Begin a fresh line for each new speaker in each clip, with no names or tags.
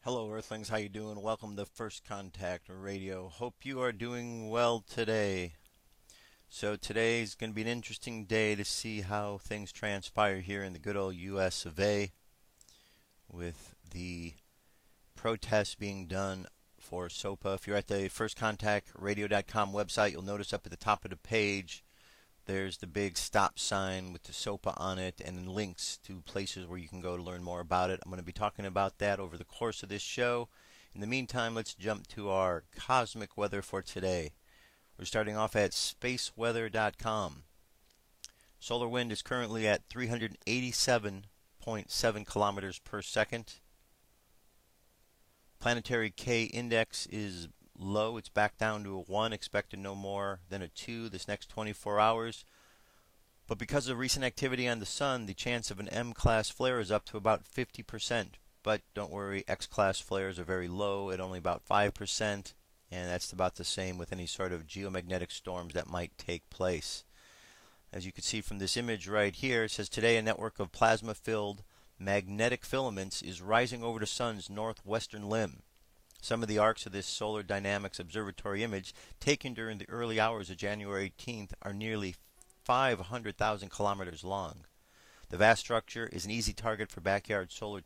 Hello, Earthlings. How you doing? Welcome to First Contact Radio. Hope you are doing well today. So today's going to be an interesting day to see how things transpire here in the good old U.S. of A. with the protests being done for SOPA. If you're at the firstcontactradio.com website, you'll notice up at the top of the page there's the big stop sign with the SOPA on it and links to places where you can go to learn more about it. I'm going to be talking about that over the course of this show. In the meantime, let's jump to our cosmic weather for today. We're starting off at spaceweather.com. Solar wind is currently at 387.7 kilometers per second. Planetary K index is low. It's back down to a 1, expected no more than a 2 this next 24 hours. But because of recent activity on the sun, the chance of an M-class flare is up to about 50%. But don't worry, X-class flares are very low at only about 5%, and that's about the same with any sort of geomagnetic storms that might take place. As you can see from this image right here, it says today a network of plasma-filled magnetic filaments is rising over the sun's northwestern limb. Some of the arcs of this solar dynamics observatory image, taken during the early hours of January 18th, are nearly 500,000 kilometers long. The vast structure is an easy target for backyard solar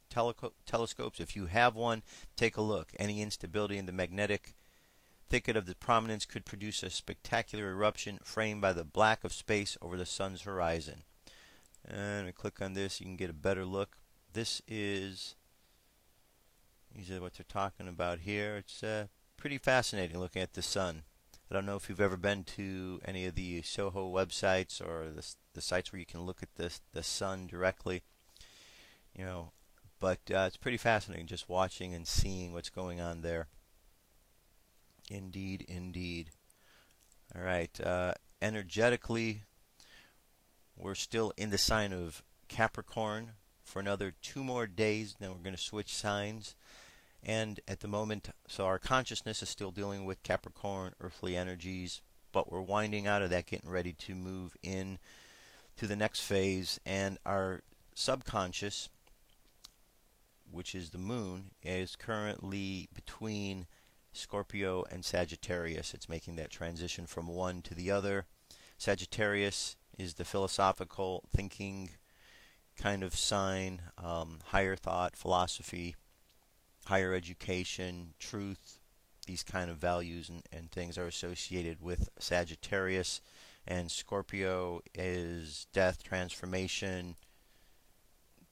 telescopes. If you have one, take a look. Any instability in the magnetic thicket of the prominence could produce a spectacular eruption framed by the black of space over the sun's horizon. And we click on this, you can get a better look. These are what they're talking about here. It's pretty fascinating looking at the sun. I don't know if you've ever been to any of the Soho websites or the sites where you can look at the sun directly, but it's pretty fascinating just watching and seeing what's going on there. Indeed, indeed. All right, energetically, we're still in the sign of Capricorn for another 2 more days. Then we're going to switch signs. And at the moment, so our consciousness is still dealing with Capricorn, earthly energies, but we're winding out of that, getting ready to move in to the next phase. And our subconscious, which is the moon, is currently between Scorpio and Sagittarius. It's making that transition from one to the other. Sagittarius is the philosophical thinking kind of sign, higher thought, philosophy, higher education, truth. These kind of values and things are associated with Sagittarius. And Scorpio is death, transformation,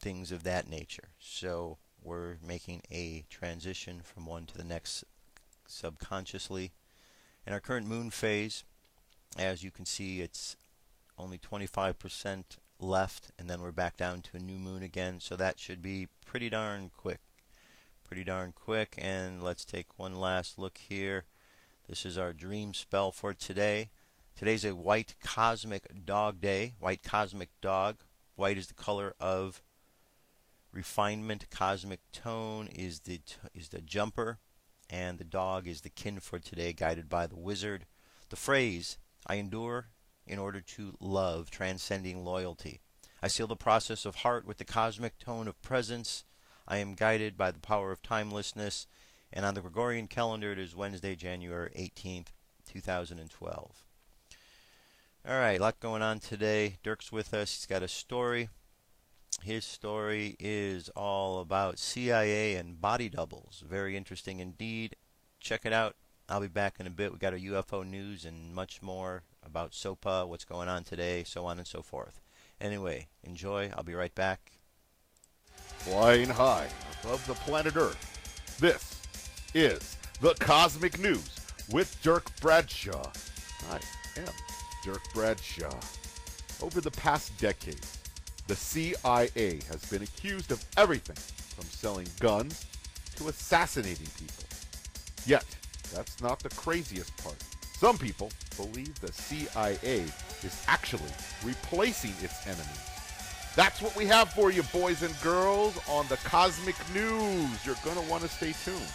things of that nature. So we're making a transition from one to the next subconsciously. In our current moon phase, as you can see, it's only 25% left, and then we're back down to a new moon again. So that should be pretty darn quick. And let's take one last look here. This is our dream spell for today. Today's a white cosmic dog day. White cosmic dog. White is the color of refinement. Cosmic tone is the jumper, and the dog is the kin for today, guided by the wizard. The phrase, I endure in order to love, transcending loyalty. I seal the process of heart with the cosmic tone of presence. I am guided by the power of timelessness. And on the Gregorian calendar, it is Wednesday, January 18th, 2012. All right, a lot going on today. Dirk's with us. He's got a story. His story is all about CIA and body doubles. Very interesting indeed. Check it out. I'll be back in a bit. We got our UFO news and much more about SOPA, what's going on today, so on and so forth. Anyway, enjoy. I'll be right back.
Flying high above the planet Earth, this is the Cosmic News with Dirk Bradshaw. I am Dirk Bradshaw. Over the past decade, the CIA has been accused of everything from selling guns to assassinating people. Yet, that's not the craziest part. Some people believe the CIA is actually replacing its enemies. That's what we have for you, boys and girls, on the Cosmic News. You're going to want to stay tuned.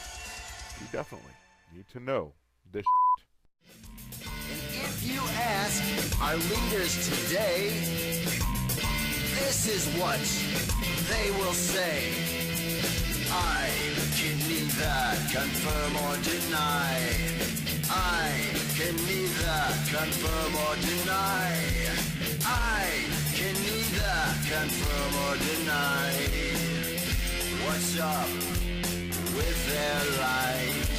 You definitely need to know this shit.
And if you ask our leaders today, this is what they will say. I can neither confirm or deny. I can neither confirm or deny. I can neither confirm or deny. What's up with their lives?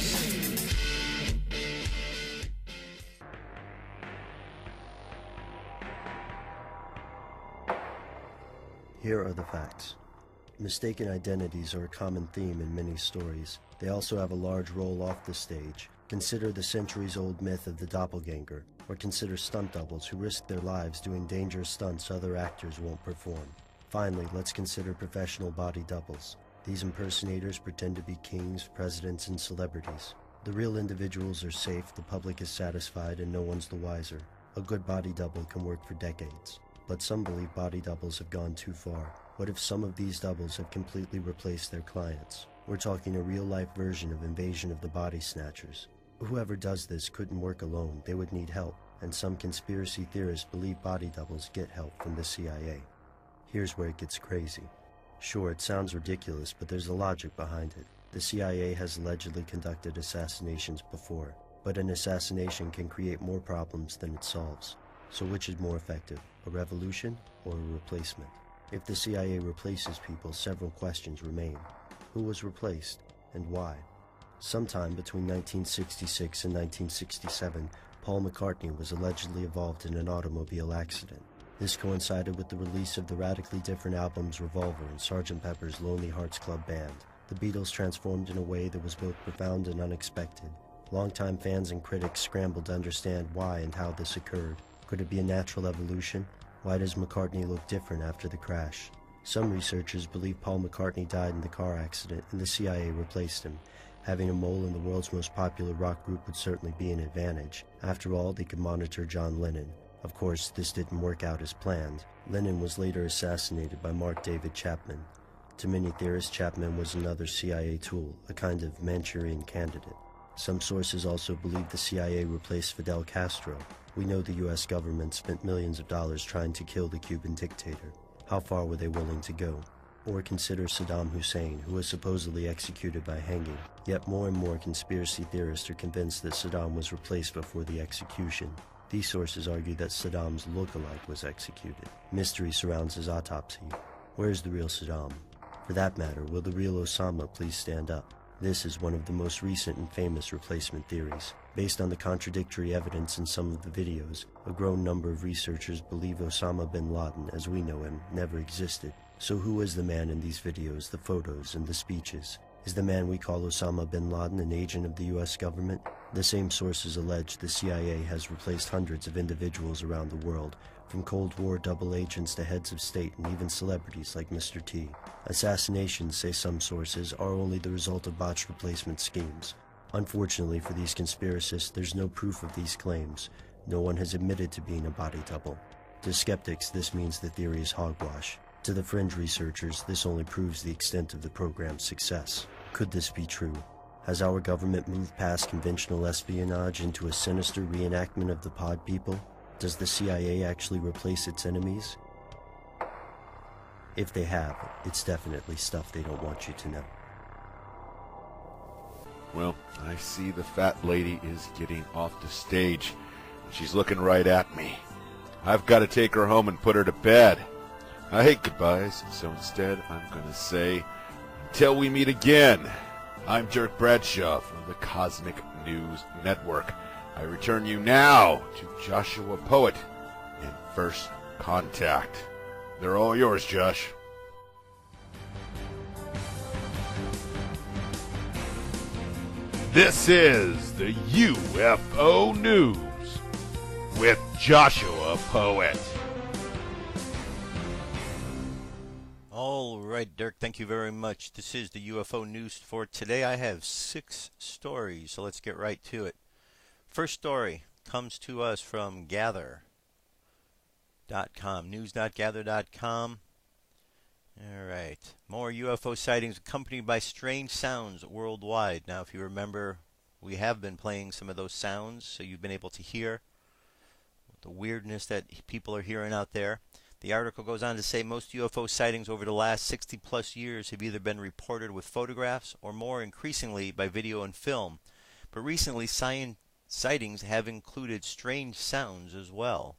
Here are the facts. Mistaken identities are a common theme in many stories. They also have a large role off the stage. Consider the centuries-old myth of the doppelganger, or consider stunt doubles who risk their lives doing dangerous stunts other actors won't perform. Finally, let's consider professional body doubles. These impersonators pretend to be kings, presidents, and celebrities. The real individuals are safe, the public is satisfied, and no one's the wiser. A good body double can work for decades. But some believe body doubles have gone too far. What if some of these doubles have completely replaced their clients? We're talking a real-life version of Invasion of the Body Snatchers. Whoever does this couldn't work alone, they would need help, and some conspiracy theorists believe body doubles get help from the CIA. Here's where it gets crazy. Sure, it sounds ridiculous, but there's a logic behind it. The CIA has allegedly conducted assassinations before, but an assassination can create more problems than it solves. So which is more effective, a revolution or a replacement? If the CIA replaces people, several questions remain. Who was replaced, and why? Sometime between 1966 and 1967, Paul McCartney was allegedly involved in an automobile accident. This coincided with the release of the radically different albums Revolver and Sgt. Pepper's Lonely Hearts Club Band. The Beatles transformed in a way that was both profound and unexpected. Longtime fans and critics scrambled to understand why and how this occurred. Could it be a natural evolution? Why does McCartney look different after the crash? Some researchers believe Paul McCartney died in the car accident and the CIA replaced him. Having a mole in the world's most popular rock group would certainly be an advantage. After all, they could monitor John Lennon. Of course, this didn't work out as planned. Lennon was later assassinated by Mark David Chapman. To many theorists, Chapman was another CIA tool, a kind of Manchurian candidate. Some sources also believe the CIA replaced Fidel Castro. We know the US government spent millions of dollars trying to kill the Cuban dictator. How far were they willing to go? Or consider Saddam Hussein, who was supposedly executed by hanging. Yet more and more conspiracy theorists are convinced that Saddam was replaced before the execution. These sources argue that Saddam's look-alike was executed. Mystery surrounds his autopsy. Where's the real Saddam? For that matter, will the real Osama please stand up? This is one of the most recent and famous replacement theories. Based on the contradictory evidence in some of the videos, a grown number of researchers believe Osama bin Laden, as we know him, never existed. So who is the man in these videos, the photos, and the speeches? Is the man we call Osama bin Laden an agent of the US government? The same sources allege the CIA has replaced hundreds of individuals around the world, from Cold War double agents to heads of state and even celebrities like Mr. T. Assassinations, say some sources, are only the result of botched replacement schemes. Unfortunately for these conspiracists, there's no proof of these claims. No one has admitted to being a body double. To skeptics, this means the theory is hogwash. To the fringe researchers, this only proves the extent of the program's success. Could this be true? Has our government moved past conventional espionage into a sinister reenactment of the pod people? Does the CIA actually replace its enemies? If they have, it's definitely stuff they don't want you to know.
Well, I see the fat lady is getting off the stage. She's looking right at me. I've got to take her home and put her to bed. I hate goodbyes, so instead I'm going to say, until we meet again. I'm Dirk Bradshaw from the Cosmic News Network. I return you now to Joshua Poet in First Contact. They're all yours, Josh. This is the UFO News with Joshua Poet.
All right, Dirk, thank you very much. This is the UFO News for today. I have 6 stories, so let's get right to it. First story comes to us from gather.com, news.gather.com. All right, more UFO sightings accompanied by strange sounds worldwide. Now, if you remember, we have been playing some of those sounds, so you've been able to hear the weirdness that people are hearing out there. The article goes on to say most UFO sightings over the last 60 plus years have either been reported with photographs or more increasingly by video and film. But recently, sightings have included strange sounds as well.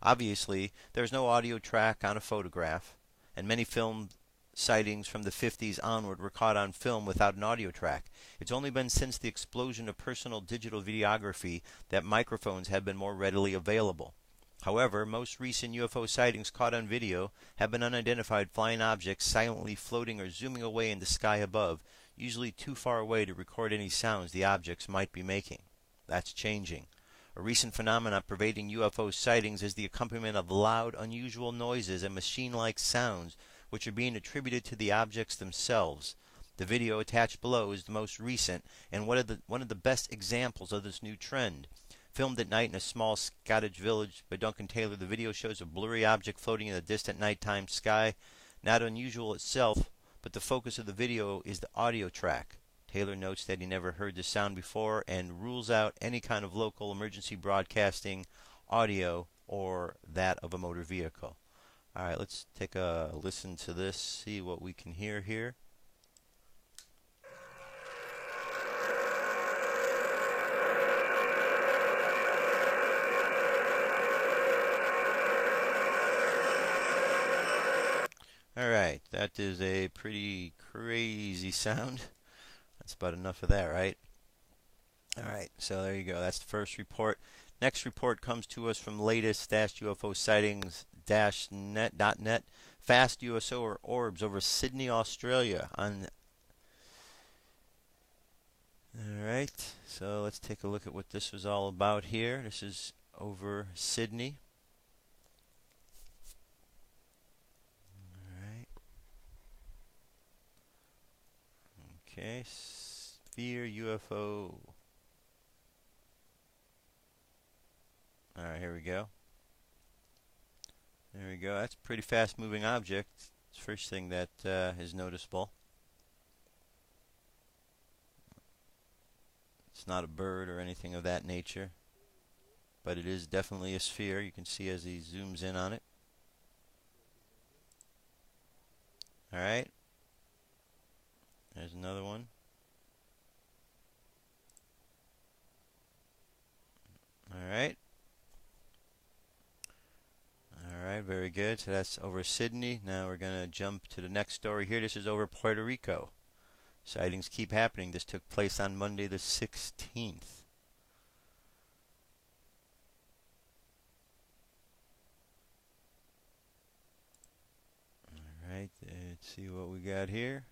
Obviously, there's no audio track on a photograph, and many film sightings from the 50s onward were caught on film without an audio track. It's only been since the explosion of personal digital videography that microphones have been more readily available. However, most recent UFO sightings caught on video have been unidentified flying objects silently floating or zooming away in the sky above, usually too far away to record any sounds the objects might be making. That's changing. A recent phenomenon pervading UFO sightings is the accompaniment of loud, unusual noises and machine-like sounds which are being attributed to the objects themselves. The video attached below is the most recent and one of the best examples of this new trend. Filmed at night in a small Scottish village by Duncan Taylor, the video shows a blurry object floating in the distant nighttime sky. Not unusual itself, but the focus of the video is the audio track. Taylor notes that he never heard the sound before and rules out any kind of local emergency broadcasting, audio, or that of a motor vehicle. Alright, let's take a listen to this, see what we can hear here. Alright, that is a pretty crazy sound. That's about enough of that, right? Alright, so there you go. That's the first report. Next report comes to us from latest-UFO sightings-net.net. Fast USO orbs over Sydney, Australia. Alright, so let's take a look at what this was all about here. This is over Sydney. Alright. Okay, sphere UFO. Alright, here we go. There we go. That's a pretty fast moving object. It's the first thing that is noticeable. It's not a bird or anything of that nature, but it is definitely a sphere. You can see as he zooms in on it. Alright. There's another one. Alright. Alright, very good. So that's over Sydney. Now we're going to jump to the next story here. This is over Puerto Rico. Sightings keep happening. This took place on Monday the 16th. Alright, let's see what we got here.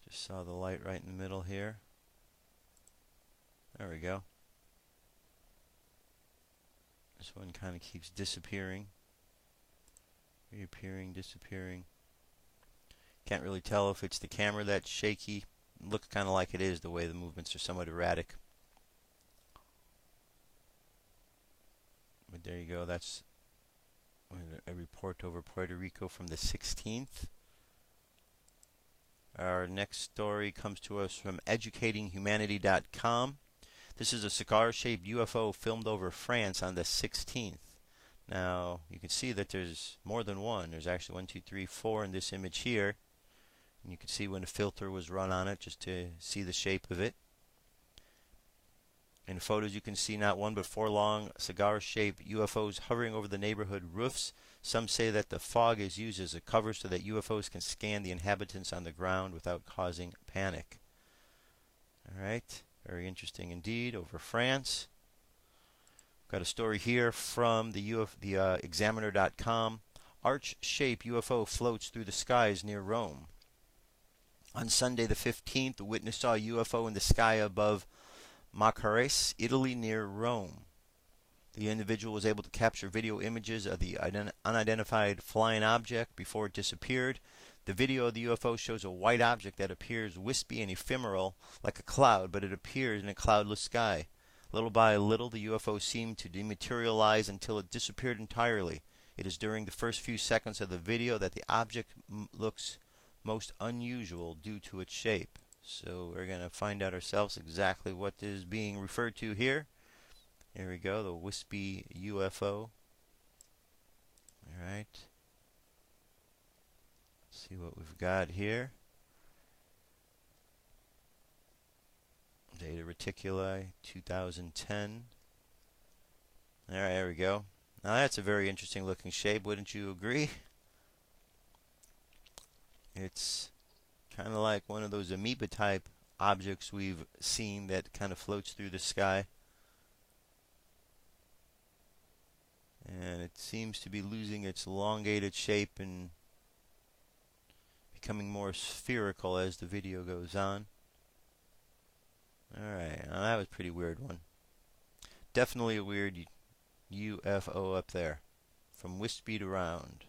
Just saw the light right in the middle here. There we go. This one kind of keeps disappearing. Reappearing, disappearing. Can't really tell if it's the camera that's shaky. It looks kind of like it is, the way the movements are somewhat erratic. But there you go. That's a report over Puerto Rico from the 16th. Our next story comes to us from educatinghumanity.com. This is a cigar-shaped UFO filmed over France on the 16th. Now, you can see that there's more than one. There's actually 1, 2, 3, 4 in this image here. And you can see when a filter was run on it just to see the shape of it. In photos, you can see not one but 4 long cigar-shaped UFOs hovering over the neighborhood roofs. Some say that the fog is used as a cover so that UFOs can scan the inhabitants on the ground without causing panic. Alright. Very interesting indeed. Over France. Got a story here from the Examiner.com. Arch-shaped UFO floats through the skies near Rome. On Sunday the 15th, a witness saw a UFO in the sky above Macarese, Italy, near Rome. The individual was able to capture video images of the unidentified flying object before it disappeared. The video of the UFO shows a white object that appears wispy and ephemeral like a cloud, but it appears in a cloudless sky. Little by little, the UFO seemed to dematerialize until it disappeared entirely. It is during the first few seconds of the video that the object looks most unusual due to its shape. So we're going to find out ourselves exactly what is being referred to here. Here we go, the wispy UFO. All right. Let's see what we've got here. Data Reticuli 2010. All right, there we go. Now that's a very interesting looking shape, wouldn't you agree? It's kind of like one of those amoeba type objects we've seen that kind of floats through the sky. And it seems to be losing its elongated shape and becoming more spherical as the video goes on. Alright, now that was a pretty weird one. Definitely a weird UFO up there. From Wispy to Round.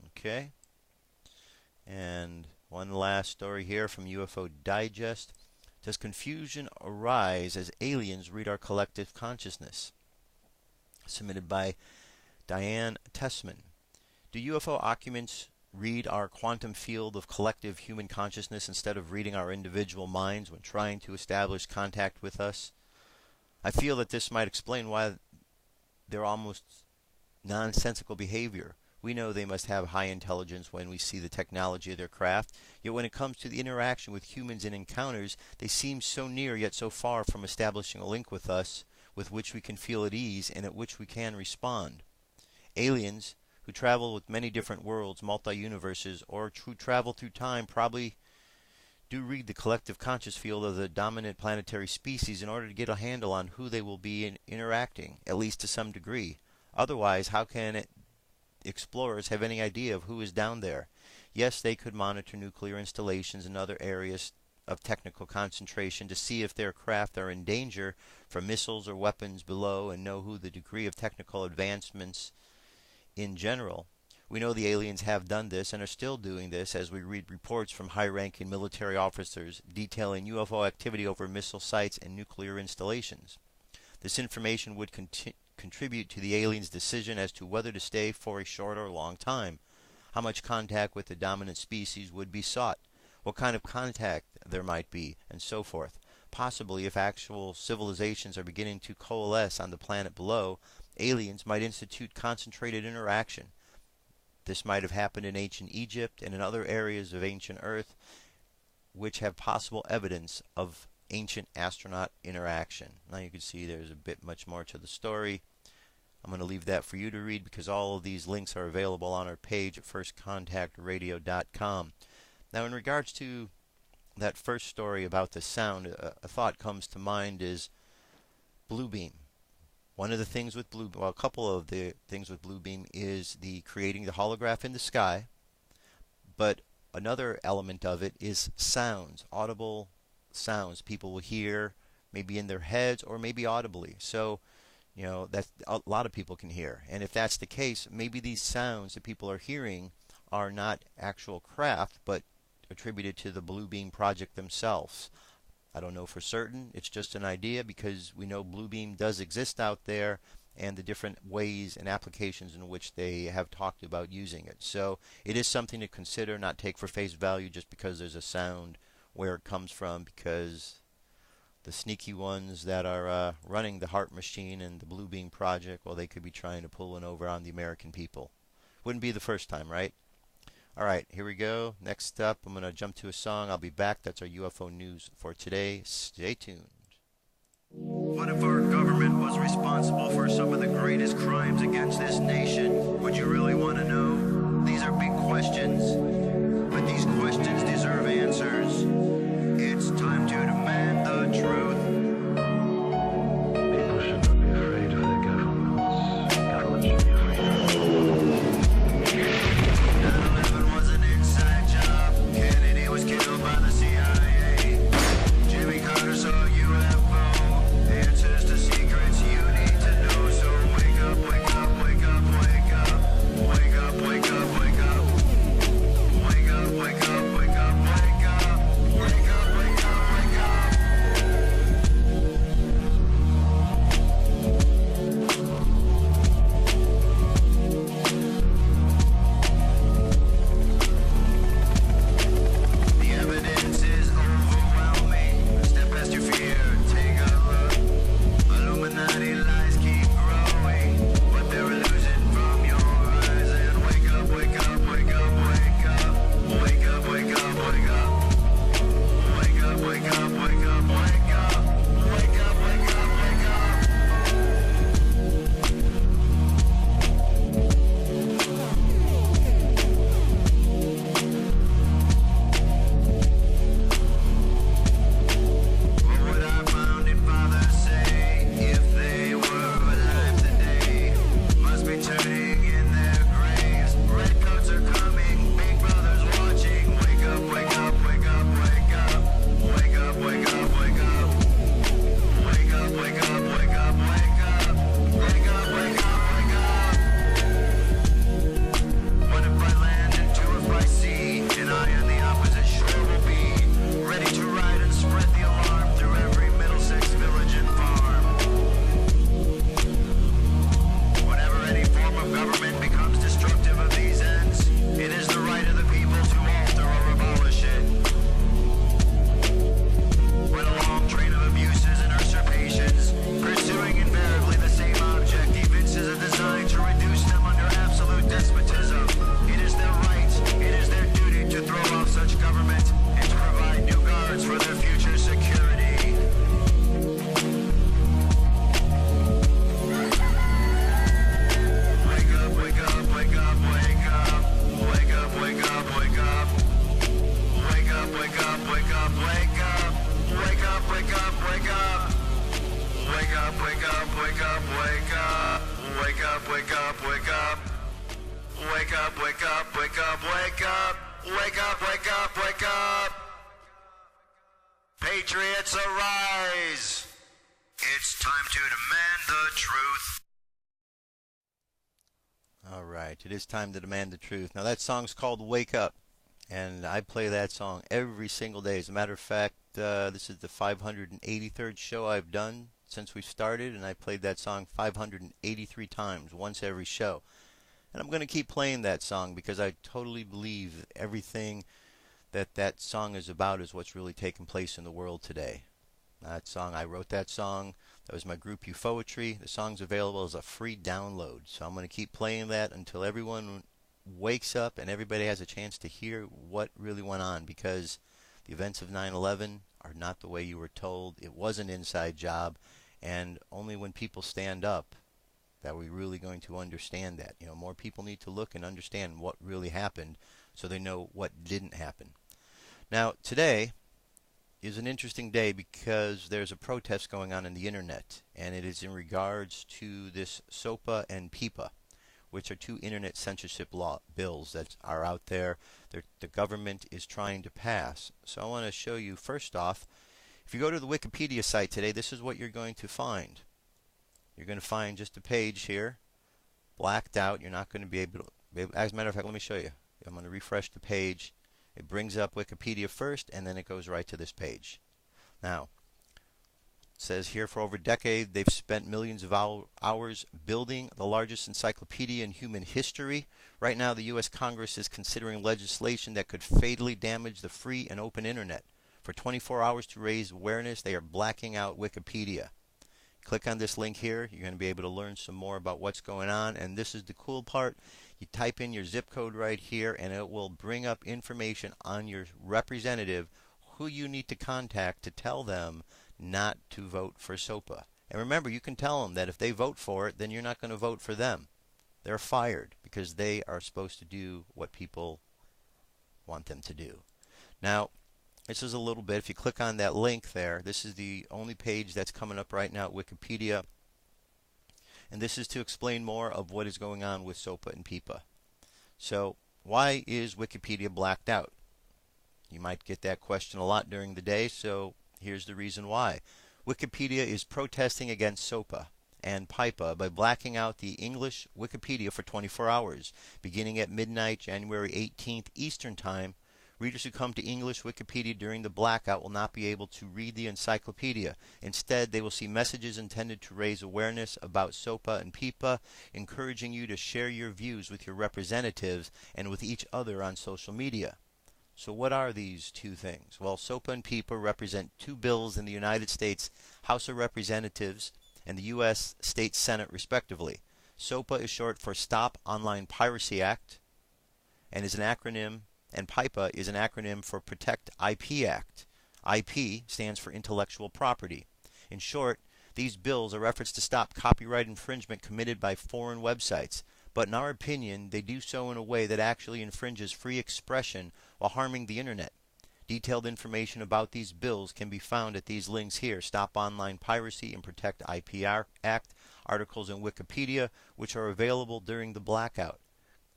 Okay. And one last story here from UFO Digest. Does confusion arise as aliens read our collective consciousness? Submitted by Diane Tessman. Do UFO occupants read our quantum field of collective human consciousness instead of reading our individual minds when trying to establish contact with us? I feel that this might explain why their almost nonsensical behavior. We know they must have high intelligence when we see the technology of their craft, yet when it comes to the interaction with humans in encounters, they seem so near yet so far from establishing a link with us, with which we can feel at ease and at which we can respond. Aliens who travel with many different worlds, multi-universes, or who travel through time probably do read the collective conscious field of the dominant planetary species in order to get a handle on who they will be interacting, at least to some degree. Otherwise, how can explorers have any idea of who is down there? Yes, they could monitor nuclear installations and other areas of technical concentration to see if their craft are in danger from missiles or weapons below and know who the degree of technical advancements in general. We know the aliens have done this and are still doing this as we read reports from high-ranking military officers detailing UFO activity over missile sites and nuclear installations. This information would contribute to the aliens' decision as to whether to stay for a short or long time, how much contact with the dominant species would be sought, what kind of contact there might be, and so forth. Possibly, if actual civilizations are beginning to coalesce on the planet below, aliens might institute concentrated interaction. This might have happened in ancient Egypt and in other areas of ancient Earth which have possible evidence of ancient astronaut interaction. Now you can see there's a bit much more to the story. I'm going to leave that for you to read because all of these links are available on our page at firstcontactradio.com. Now in regards to that first story about the sound, a thought comes to mind is Bluebeam. One of the things with Bluebeam, well, a couple of the things with Bluebeam is the creating the holograph in the sky, but another element of it is sounds, audible sounds people will hear, maybe in their heads or maybe audibly. So, you know, that a lot of people can hear. And if that's the case, maybe these sounds that people are hearing are not actual craft, but attributed to the Bluebeam project themselves. I don't know for certain. It's just an idea because we know Bluebeam does exist out there and the different ways and applications in which they have talked about using it. So it is something to consider, not take for face value just because there's a sound where it comes from, because the sneaky ones that are running the Heart Machine and the Bluebeam project, well, they could be trying to pull one over on the American people. Wouldn't be the first time, right? Alright, here we go. Next up, I'm going to jump to a song. I'll be back. That's our UFO news for today. Stay tuned.
What if our government was responsible for some of the greatest crimes against this nation? Would you really want to know? These are big questions, but these questions deserve answers. It's time to demand the truth.
People should not be afraid of their governments. Governments should be afraid of them.
9/11 was an inside job. Kennedy was killed by the CIA. Jimmy Carter saw UFO. Answers to secrets you need to know. So wake up, wake up, wake up, wake up. Wake up, wake up, wake up. Wake up, wake up, wake up, wake up. Wake up, wake up, wake up. wake up, wake up, wake up. Wake up, wake up, wake up. Wake up, wake up, wake up, wake up. Wake up, wake up, wake up. Patriots arise. It's time to demand the truth.
All right, it is time to demand the truth. Now that song's called Wake Up, and I play that song every single day. As a matter of fact, this is the 583rd show I've done since we started, and I played that song 583 times, once every show. And I'm going to keep playing that song because I totally believe everything that song is about is what's really taking place in the world today. That song, I wrote that song. That was my group Poetry. The song's available as a free download. So I'm going to keep playing that until everyone wakes up and everybody has a chance to hear what really went on, because the events of 9/11 are not the way you were told. It was an inside job, and only when people stand up that we're really going to understand that. You know, more people need to look and understand what really happened so they know what didn't happen. Now, today is an interesting day because there's a protest going on the internet, and it is in regards to this SOPA and PIPA, which are two internet censorship law bills that are out there that the government is trying to pass. So I want to show you, first off, if you go to the Wikipedia site today, this is what you're going to find. You're going to find just a page here, blacked out. You're not going to be able to, as a matter of fact, let me show you. I'm going to refresh the page. It brings up Wikipedia first, and then it goes right to this page. Now, it says here, for over a decade, they've spent millions of hours building the largest encyclopedia in human history. Right now, the U.S. Congress is considering legislation that could fatally damage the free and open internet. For 24 hours to raise awareness, they are blacking out Wikipedia. Click on this link here. You're going to be able to learn some more about what's going on, and this is the cool part. You type in your zip code right here, and it will bring up information on your representative, who you need to contact to tell them not to vote for SOPA. And remember, you can tell them that if they vote for it, then you're not going to vote for them. They're fired because they are supposed to do what people want them to do. Now, this is a little bit. If you click on that link there, this is the only page that's coming up right now at Wikipedia. And this is to explain more of what is going on with SOPA and PIPA. So, why is Wikipedia blacked out? You might get that question a lot during the day, so here's the reason why. Wikipedia is protesting against SOPA and PIPA by blacking out the English Wikipedia for 24 hours. Beginning at midnight, January 18th Eastern Time, readers who come to English Wikipedia during the blackout will not be able to read the encyclopedia. Instead, they will see messages intended to raise awareness about SOPA and PIPA, encouraging you to share your views with your representatives and with each other on social media. So what are these two things? Well, SOPA and PIPA represent two bills in the United States House of Representatives and the U.S. State Senate, respectively. SOPA is short for Stop Online Piracy Act and is an acronym, and PIPA is an acronym for Protect IP Act. IP stands for intellectual property. In short, these bills are efforts to stop copyright infringement committed by foreign websites, but in our opinion, they do so in a way that actually infringes free expression while harming the internet. Detailed information about these bills can be found at these links here: Stop Online Piracy and Protect IP Act, articles in Wikipedia, which are available during the blackout.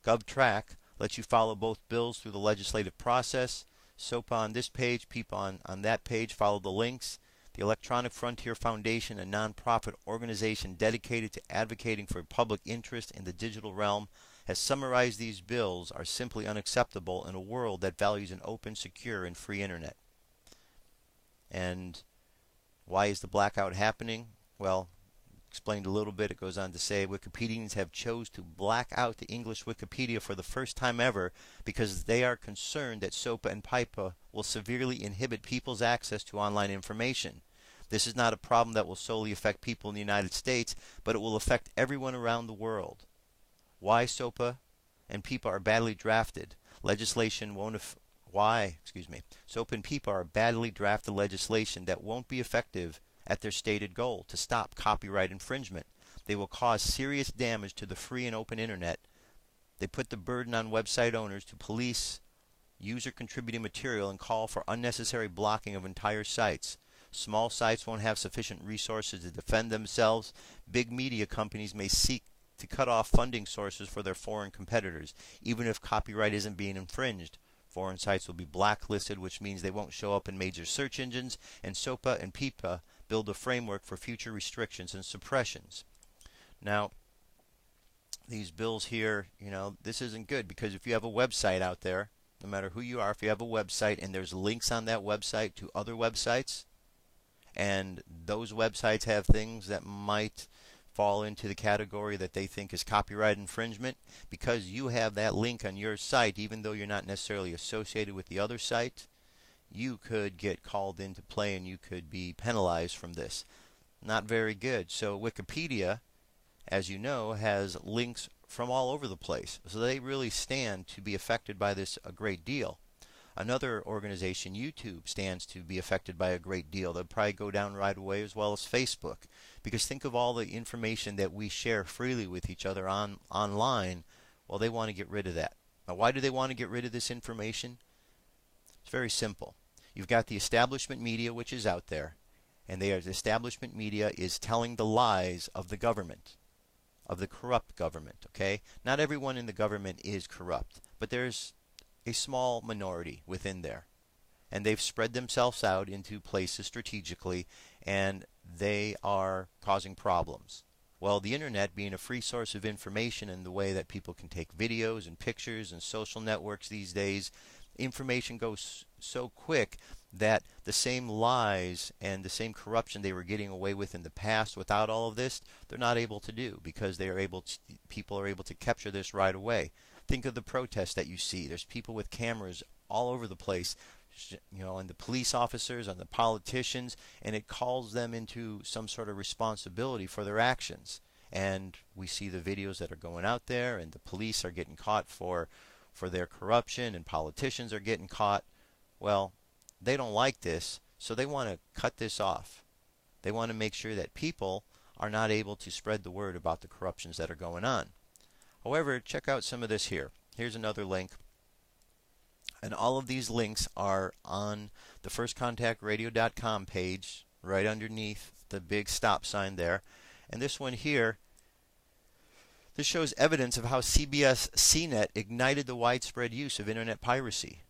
GovTrack lets you follow both bills through the legislative process. SOPA on this page, PIPA on that page. Follow the links. The Electronic Frontier Foundation, a nonprofit organization dedicated to advocating for public interest in the digital realm, has summarized these bills are simply unacceptable in a world that values an open, secure, and free internet. And why is the blackout happening? Well, explained a little bit. It goes on to say Wikipedians have chose to black out the English Wikipedia for the first time ever because they are concerned that SOPA and PIPA will severely inhibit people's access to online information. This is not a problem that will solely affect people in the United States, but it will affect everyone around the world. Why SOPA and PIPA are badly drafted legislation won't SOPA and PIPA are badly drafted legislation that won't be effective at their stated goal to stop copyright infringement. They will cause serious damage to the free and open internet. They put the burden on website owners to police user-contributed material and call for unnecessary blocking of entire sites. Small sites won't have sufficient resources to defend themselves. Big media companies may seek to cut off funding sources for their foreign competitors, even if copyright isn't being infringed. Foreign sites will be blacklisted, which means they won't show up in major search engines, and SOPA and PIPA build a framework for future restrictions and suppressions. Now, these bills here, this isn't good, because if you have a website out there, no matter who you are, if you have a website and there's links on that website to other websites, and those websites have things that might fall into the category that they think is copyright infringement, because you have that link on your site, even though you're not necessarily associated with the other site, you could get called into play and you could be penalized from this. Not very good. So Wikipedia, as you know, has links from all over the place. So they really stand to be affected by this a great deal. Another organization, YouTube, stands to be affected by a great deal. They'll probably go down right away, as well as Facebook. Because think of all the information that we share freely with each other online. Well, they want to get rid of that. Now, why do they want to get rid of this information? It's very simple. You've got the establishment media, which is out there. And the establishment media is telling the lies of the government, of the corrupt government. Okay? Not everyone in the government is corrupt, but there's a small minority within there, and they've spread themselves out into places strategically, and they are causing problems. Well, the internet being a free source of information in the way that people can take videos and pictures and social networks these days, information goes so quick that the same lies and the same corruption they were getting away with in the past without all of this, they're not able to do, because people are able to capture this right away. Think of the protests that you see. There's people with cameras all over the place, and the police officers and the politicians, and it calls them into some sort of responsibility for their actions. And we see the videos that are going out there, and the police are getting caught for their corruption, and politicians are getting caught. Well, they don't like this, so they want to cut this off. They want to make sure that people are not able to spread the word about the corruptions that are going on. However, check out some of this here. Here's another link. And all of these links are on the firstcontactradio.com page, right underneath the big stop sign there. And this one here, this shows evidence of how CBS CNET ignited the widespread use of internet piracy.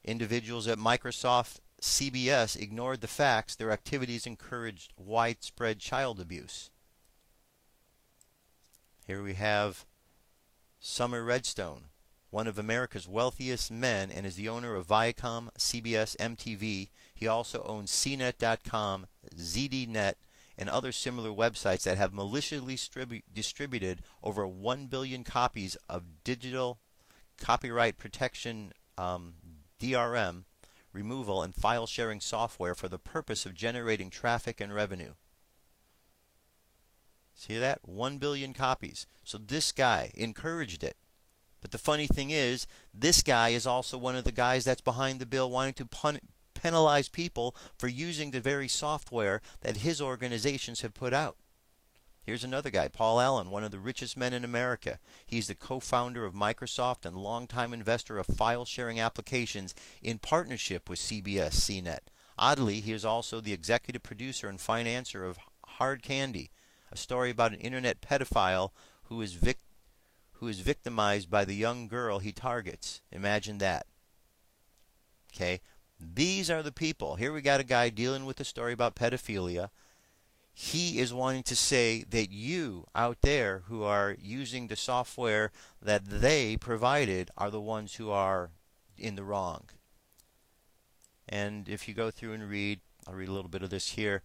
Individuals at Microsoft CBS ignored the facts. Their activities encouraged widespread child abuse. Here we have Summer Redstone, one of America's wealthiest men, and is the owner of Viacom, CBS, MTV. He also owns CNET.com, ZDNet, and other similar websites that have maliciously distributed over 1 billion copies of digital copyright protection DRM removal and file sharing software for the purpose of generating traffic and revenue. See that? 1 billion copies. So this guy encouraged it. But the funny thing is, this guy is also one of the guys that's behind the bill wanting to penalize people for using the very software that his organizations have put out. Here's another guy, Paul Allen, one of the richest men in America. He's the co-founder of Microsoft and longtime investor of file-sharing applications in partnership with CBS CNET. Oddly, he is also the executive producer and financier of Hard Candy, a story about an internet pedophile who is victimized by the young girl he targets. Imagine that. Okay, these are the people. Here we got a guy dealing with a story about pedophilia. He is wanting to say that you out there who are using the software that they provided are the ones who are in the wrong. And if you go through and read, I'll read a little bit of this here.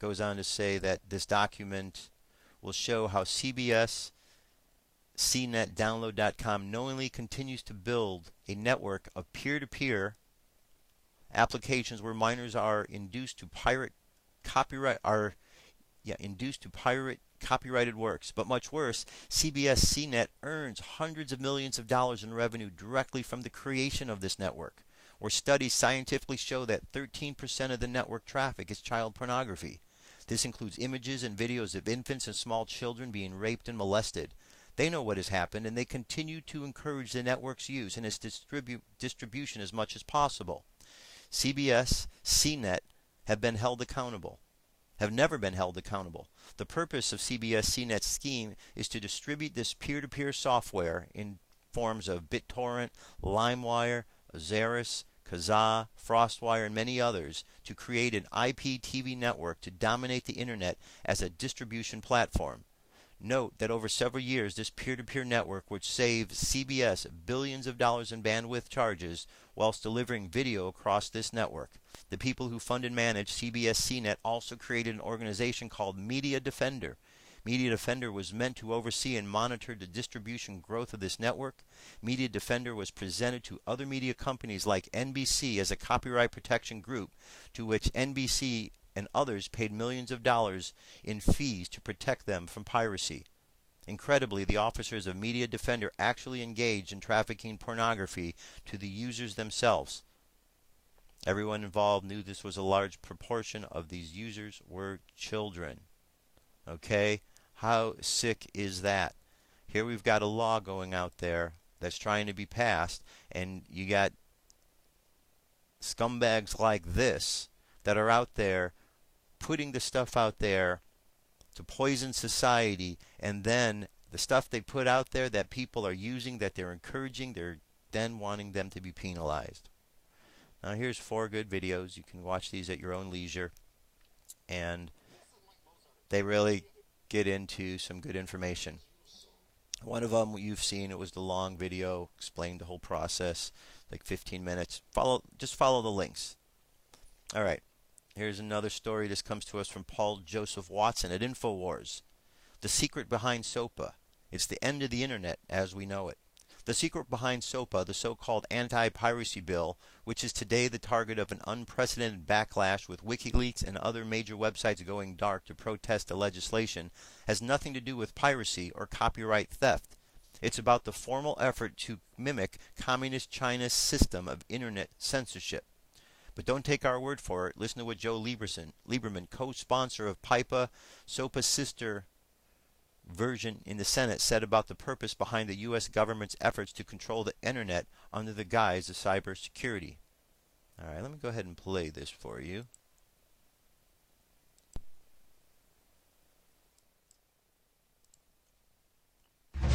Goes on to say that this document will show how CBS CNETdownload.com knowingly continues to build a network of peer-to-peer applications where minors are induced to pirate copyrighted works. But much worse, CBS CNET earns hundreds of millions of dollars in revenue directly from the creation of this network, where studies scientifically show that 13% of the network traffic is child pornography. This includes images and videos of infants and small children being raped and molested. They know what has happened, and they continue to encourage the network's use and its distribution as much as possible. CBS CNET have been held accountable, have never been held accountable. The purpose of CBS CNET's scheme is to distribute this peer-to-peer software in forms of BitTorrent, LimeWire, Azarus, Kazaa, FrostWire, and many others to create an IPTV network to dominate the Internet as a distribution platform. Note that over several years, this peer-to-peer network would save CBS billions of dollars in bandwidth charges whilst delivering video across this network. The people who fund and manage CBS CNET also created an organization called Media Defender. Media Defender was meant to oversee and monitor the distribution growth of this network. Media Defender was presented to other media companies like NBC as a copyright protection group, to which NBC and others paid millions of dollars in fees to protect them from piracy. Incredibly, the officers of Media Defender actually engaged in trafficking pornography to the users themselves. Everyone involved knew this was a large proportion of these users were children. Okay? How sick is that? Here we've got a law going out there that's trying to be passed, and you got scumbags like this that are out there putting the stuff out there to poison society, and then the stuff they put out there that people are using, that they're encouraging, they're then wanting them to be penalized. Now here's 4 good videos. You can watch these at your own leisure, and they really get into some good information. One of them you've seen, it was the long video, explained the whole process, like 15 minutes. Just follow the links. All right. Here's another story. This comes to us from Paul Joseph Watson at InfoWars. The secret behind SOPA. It's the end of the Internet as we know it. The secret behind SOPA, the so-called anti-piracy bill, which is today the target of an unprecedented backlash with WikiLeaks and other major websites going dark to protest the legislation, has nothing to do with piracy or copyright theft. It's about the formal effort to mimic Communist China's system of Internet censorship. But don't take our word for it. Listen to what Joe Lieberman, co-sponsor of PIPA, SOPA's sister version in the Senate, said about the purpose behind the U.S. government's efforts to control the Internet under the guise of cybersecurity. All right, let me go ahead and play this for you.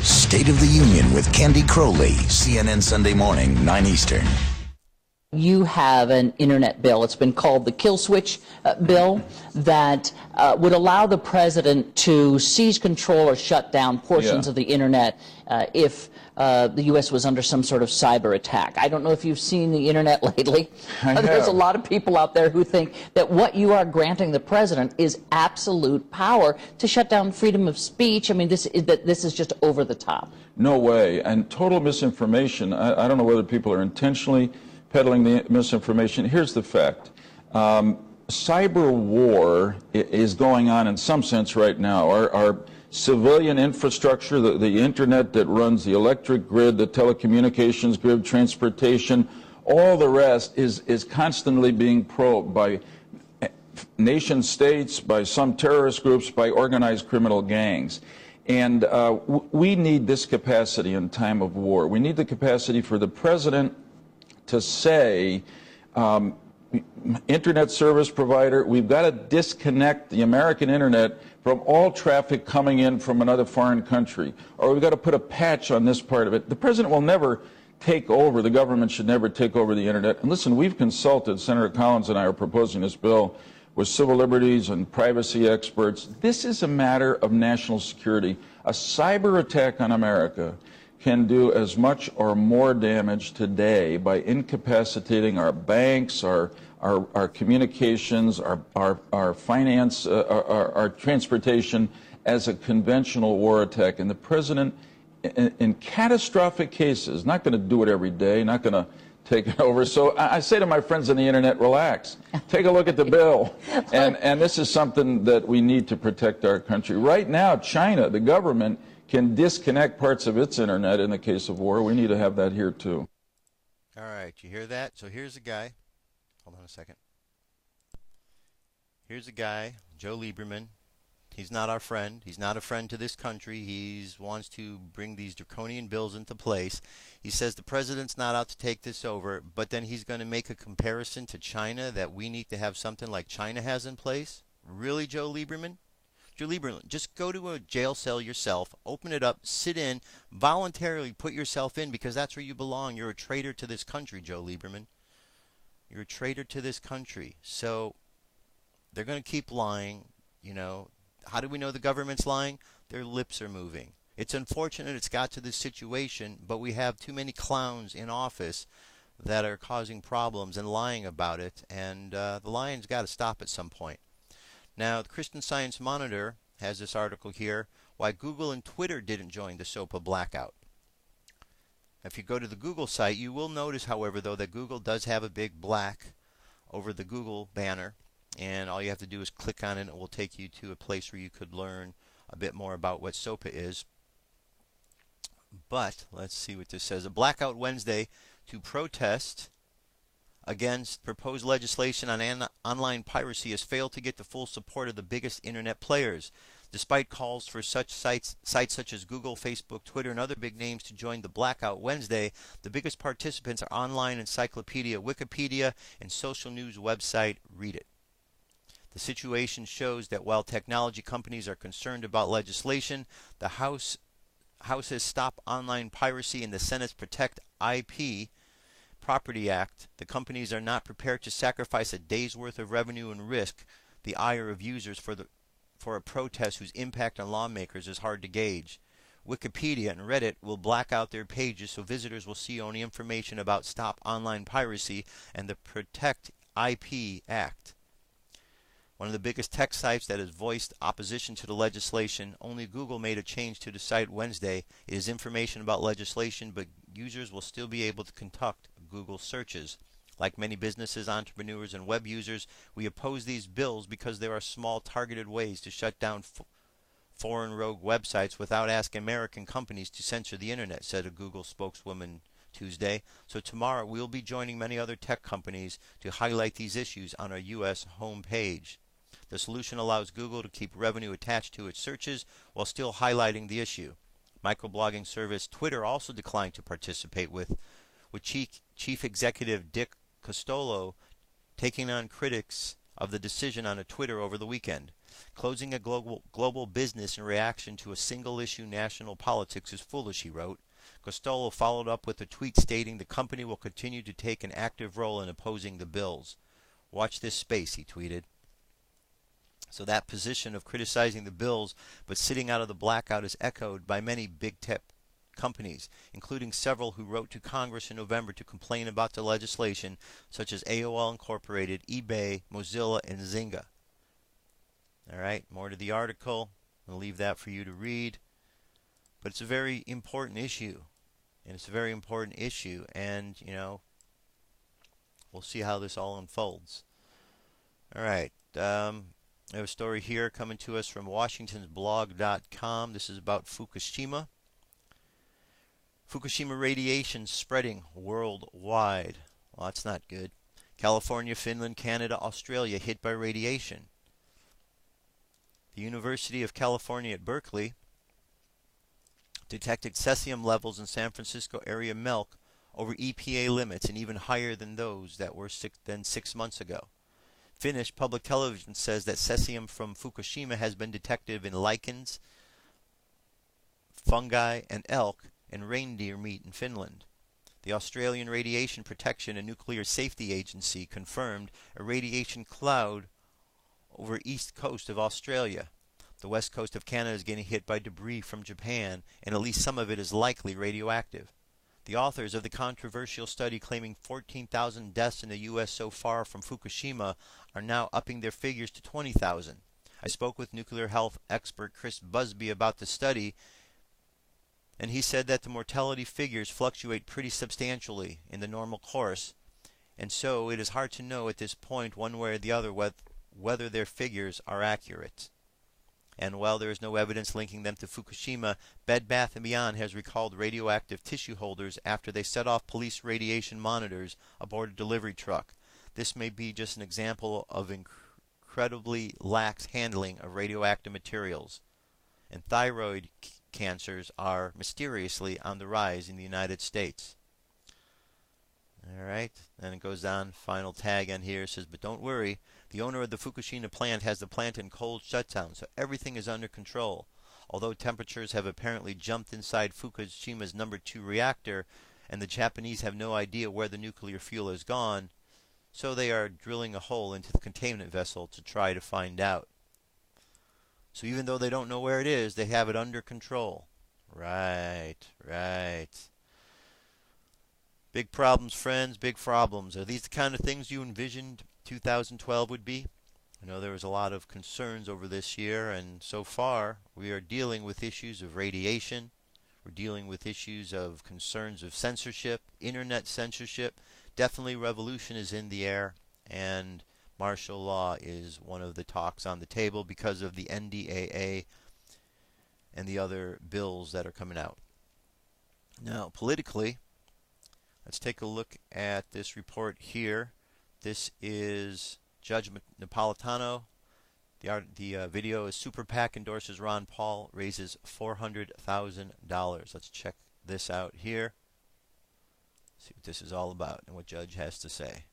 State of the Union with Candy Crowley, CNN Sunday Morning, 9 Eastern.
You have an internet bill. It's been called the kill switch bill that would allow the president to seize control or shut down portions of the internet if the U.S. was under some sort of cyber attack. I don't know if you've seen the internet lately. There's a lot of people out there who think that what you are granting the president is absolute power to shut down freedom of speech. I mean, this is just over the top.
No way. And total misinformation. I don't know whether people are intentionally peddling the misinformation. Here's the fact. Cyber war is going on in some sense right now. Our civilian infrastructure, the internet that runs the electric grid, the telecommunications grid, transportation, all the rest is constantly being probed by nation states, by some terrorist groups, by organized criminal gangs. And we need this capacity in time of war. We need the capacity for the president to say, internet service provider, we've got to disconnect the American internet from all traffic coming in from another foreign country, or we've got to put a patch on this part of it. The president will never take over, the government should never take over the internet. And listen, we've consulted, Senator Collins and I are proposing this bill with civil liberties and privacy experts. This is a matter of national security. A cyber attack on America can do as much or more damage today by incapacitating our banks, our communications, our finance, our transportation as a conventional war attack. And the president, in catastrophic cases, not going to do it every day, not going to take it over. So I say to my friends on the internet, relax. Take a look at the bill. And this is something that we need to protect our country. Right now, China, the government, can disconnect parts of its internet in the case of war. We need to have that here too.
All right, you hear that? So here's a guy. Hold on a second. Here's a guy, Joe Lieberman, He's not our friend. He's not a friend to this country. He wants to bring these draconian bills into place. He says the president's not out to take this over, but then he's going to make a comparison to China that we need to have something like China has in place. Really, Joe Lieberman? Joe Lieberman, just go to a jail cell yourself, open it up, sit in, voluntarily put yourself in because that's where you belong. You're a traitor to this country, Joe Lieberman. You're a traitor to this country. So they're going to keep lying, you know. How do we know the government's lying? Their lips are moving. It's unfortunate it's got to this situation, but we have too many clowns in office that are causing problems and lying about it, and the lying's got to stop at some point. Now, the Christian Science Monitor has this article here, why Google and Twitter didn't join the SOPA blackout. If you go to the Google site, you will notice, however, though, that Google does have a big black over the Google banner. And all you have to do is click on it, and it will take you to a place where you could learn a bit more about what SOPA is. But let's see what this says. A blackout Wednesday to protest against proposed legislation on online piracy has failed to get the full support of the biggest internet players. Despite calls for such sites such as Google, Facebook, Twitter, and other big names to join the blackout Wednesday, the biggest participants are online encyclopedia Wikipedia and social news website Read It. The situation shows that while technology companies are concerned about legislation, the House's Stop Online Piracy and the Senate's Protect IP Property Act, the companies are not prepared to sacrifice a day's worth of revenue and risk the ire of users for a protest whose impact on lawmakers is hard to gauge. Wikipedia and Reddit will black out their pages so visitors will see only information about Stop Online Piracy and the Protect IP Act. One of the biggest tech sites that has voiced opposition to the legislation, only Google made a change to the site Wednesday. It is information about legislation, but users will still be able to conduct Google searches. Like many businesses, entrepreneurs, and web users, we oppose these bills because there are small targeted ways to shut down foreign rogue websites without asking American companies to censor the internet, said a Google spokeswoman Tuesday. So tomorrow we'll be joining many other tech companies to highlight these issues on our U.S. homepage. The solution allows Google to keep revenue attached to its searches while still highlighting the issue. Microblogging service Twitter also declined to participate with Chief Executive Dick Costolo taking on critics of the decision on a Twitter over the weekend. Closing a global business in reaction to a single-issue national politics is foolish, he wrote. Costolo followed up with a tweet stating the company will continue to take an active role in opposing the bills. Watch this space, he tweeted. So that position of criticizing the bills but sitting out of the blackout is echoed by many big tech companies, including several who wrote to Congress in November to complain about the legislation, such as AOL Incorporated, eBay, Mozilla, and Zynga. All right, more to the article. I'll leave that for you to read. But it's a very important issue. And it's a very important issue. And, you know, we'll see how this all unfolds. All right. I have a story here coming to us from Washington'sBlog.com. This is about Fukushima. Fukushima radiation spreading worldwide. Well, that's not good. California, Finland, Canada, Australia hit by radiation. The University of California at Berkeley detected cesium levels in San Francisco area milk over EPA limits and even higher than those that were 6 months ago. Finnish public television says that cesium from Fukushima has been detected in lichens, fungi, and elk and reindeer meat in Finland. The Australian Radiation Protection and Nuclear Safety Agency confirmed a radiation cloud over east coast of Australia. The west coast of Canada is getting hit by debris from Japan, and at least some of it is likely radioactive. The authors of the controversial study claiming 14,000 deaths in the U.S. so far from Fukushima are now upping their figures to 20,000. I spoke with nuclear health expert Chris Busby about the study, and he said that the mortality figures fluctuate pretty substantially in the normal course, and so it is hard to know at this point one way or the other whether their figures are accurate. And while there is no evidence linking them to Fukushima, Bed Bath & Beyond has recalled radioactive tissue holders after they set off police radiation monitors aboard a delivery truck. This may be just an example of incredibly lax handling of radioactive materials, and thyroid cancers are mysteriously on the rise in the United States. All right, then it goes on, final tag on here, says, but don't worry, the owner of the Fukushima plant has the plant in cold shutdown, so everything is under control. Although temperatures have apparently jumped inside Fukushima's #2 reactor, and the Japanese have no idea where the nuclear fuel has gone, so they are drilling a hole into the containment vessel to try to find out. So even though they don't know where it is, they have it under control. Right. Big problems, friends, big problems. Are these the kind of things you envisioned 2012 would be? I know there was a lot of concerns over this year, and so far we are dealing with issues of radiation. We're dealing with issues of concerns of censorship, internet censorship. Definitely revolution is in the air, and martial law is one of the talks on the table because of the NDAA and the other bills that are coming out. Now, politically, let's take a look at this report here. This is Judge Napolitano. The video is Super PAC endorses Ron Paul, raises $400,000. Let's check this out here. See what this is all about and what Judge has to say.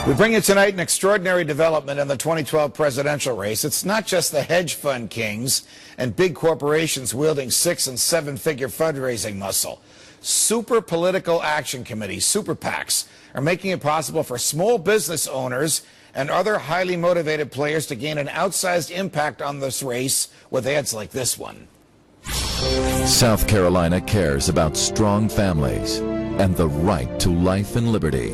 We bring you tonight an extraordinary development in the 2012 presidential race. It's not just the hedge fund kings and big corporations wielding 6- and 7-figure fundraising muscle. Super Political Action Committees, Super PACs, are making it possible for small business owners and other highly motivated players to gain an outsized impact on this race with ads like this one.
South Carolina cares about strong families and the right to life and liberty.